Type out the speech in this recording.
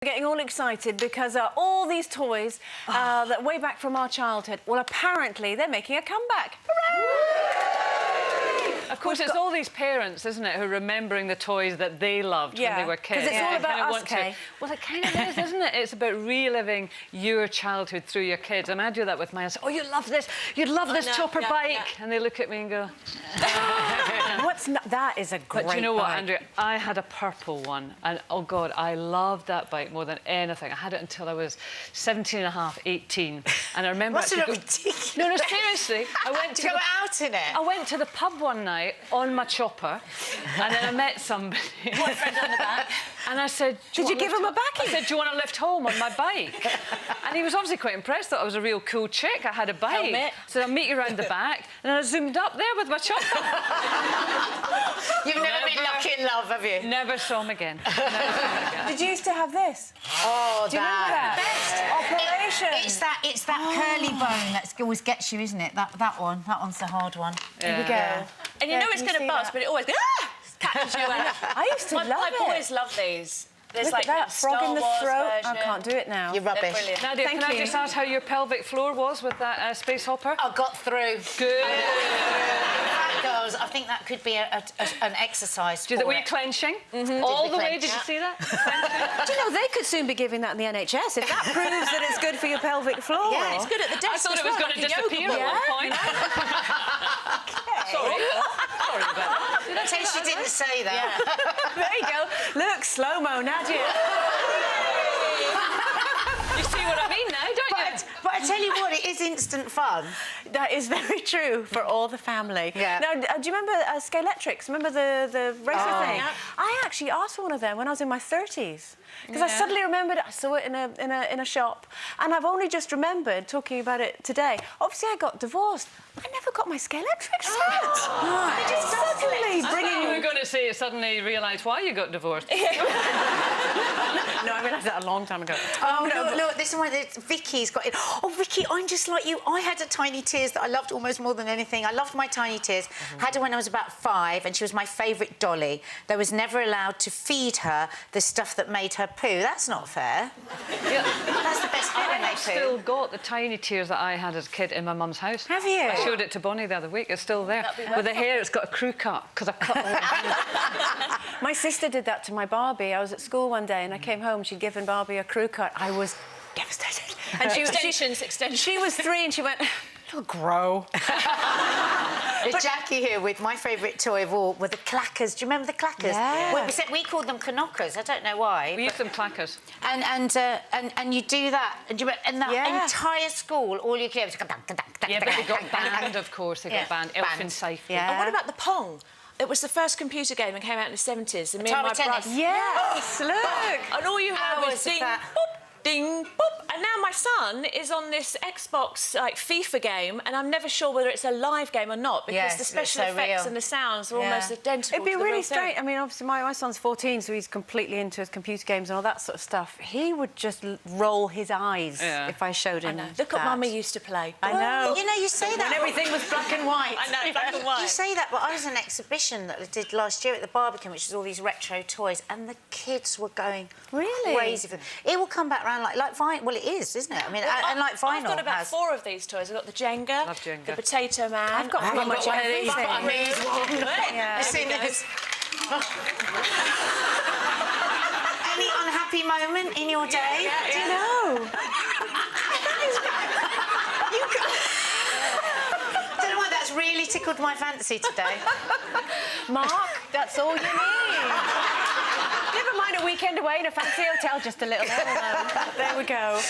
Getting all excited because all these toys that way back from our childhood, well, apparently they're making a comeback. Hooray! Of course, it's all these parents, isn't it, who are remembering the toys that they loved when they were kids. Because it's all about us, Kay. Well, it kind of is, isn't it? It's about reliving your childhood through your kids. I mean, I do that with mine. I say, oh, you love this. You'd love this chopper bike. Yeah. And they look at me and go... That is a great But you know what, bike. Andrea? I had a purple one. And, oh, God, I loved that bike more than anything. I had it until I was 17 and a half, 18. And I remember... What's it ridiculous? No, seriously. I went to go out in it? I went to the pub one night on my chopper, and then I met somebody. Boyfriend on the back. And I said, did you give him a backing? I said, do you want to lift home on my bike? And he was obviously quite impressed, thought I was a real cool chick. I had a bike. Helmet. So I'll meet you around the back. And I zoomed up there with my chopper. You've never been lucky in love, have you? Never saw him again. Never saw him again. Did you used to have this? Oh, do you remember that? Operation. It's that curly bone that always gets you, isn't it? That one. That one's the hard one. Here we go. Yeah. And you know it's going to bust, but it always catches you out. I used to love it. My boys love these. There's Look like at that frog in the throat. version. I can't do it now. You're rubbish. Nadia, can I just ask how your pelvic floor was with that space hopper? I got through. Good. Girls, I think that could be an exercise. Were you clenching? All the way? Did you see that? Do you know, they could soon be giving that in the NHS if that proves that it's good for your pelvic floor. Yeah, it's good at the desk. I thought it was going to disappear at one point. Sorry. Sorry about that. Did I say she didn't say that? Yeah. There you go. Look, slow-mo, Nadia. You see what I mean now, don't you? But I tell you what, it is instant fun. That is very true for all the family. Yeah. Now, do you remember Scalextrics? Remember the racer thing? Yeah. I actually asked for one of them when I was in my 30s. Because I suddenly remembered I saw it in a shop, and I've only just remembered talking about it today. Obviously, I got divorced. I never got my Scalextric set. I just suddenly bringing. You were going to say you suddenly realised why you got divorced. No, I realised that a long time ago. Oh, no, look, this one, Vicky's got it. Oh, Vicky, I'm just like you. I had a Tiny Tears that I loved almost more than anything. I loved my Tiny Tears. Had her when I was about 5, and she was my favourite dolly. They was never allowed to feed her the stuff that made her poo. That's not fair. Yeah. That's the best bit when they I've poo. still got the Tiny Tears that I had as a kid in my mum's house. Have you? I showed it to Bonnie the other week. It's still there. With the hair, it's got a crew cut, because I cut all the hair. My sister did that to my Barbie. I was at school one day and I came home. She'd given Barbie a crew cut. I was devastated. And Extensions. She was 3 and she went, it'll grow. There's Jackie here with my favourite toy of all, were the clackers. Do you remember the clackers? Yeah. We called them knockers. I don't know why. We used them clackers. And you do that, and the entire school, all you hear is... Yeah, but they got banned, of course. They got banned. Elfin Scythe. Yeah. And what about the Pong? It was the first computer game that came out in the 70s. And me and my Tennis. brother... Yes, look. And all you had was ding, boop, ding, boop. And now my son is on this Xbox, like, FIFA game, and I'm never sure whether it's a live game or not, because the special effects and the sounds are almost identical. It'd be to the really real thing. strange. I mean, obviously, my son's 14, so he's completely into his computer games and all that sort of stuff. He would just roll his eyes if I showed him Look what that. Mummy used to play. I know. You know, you say that... When everything was black and white. I know, black and white. You say that, but I was at an exhibition that I did last year at the Barbican, which is all these retro toys, and the kids were going crazy for them. It will come back round like vinyl. Well, it is, isn't it? I mean, and like vinyl I've got about has... 4 of these toys. I've got the Jenga, Love Jenga. the Potato Man. I've got pretty much everything. I need one. Yeah. You've seen this. Any unhappy moment in your day? Do you know? Don't know why that's really tickled my fancy today. Mark, that's all you need. Never mind a weekend away in a fancy hotel, just a little. There we go.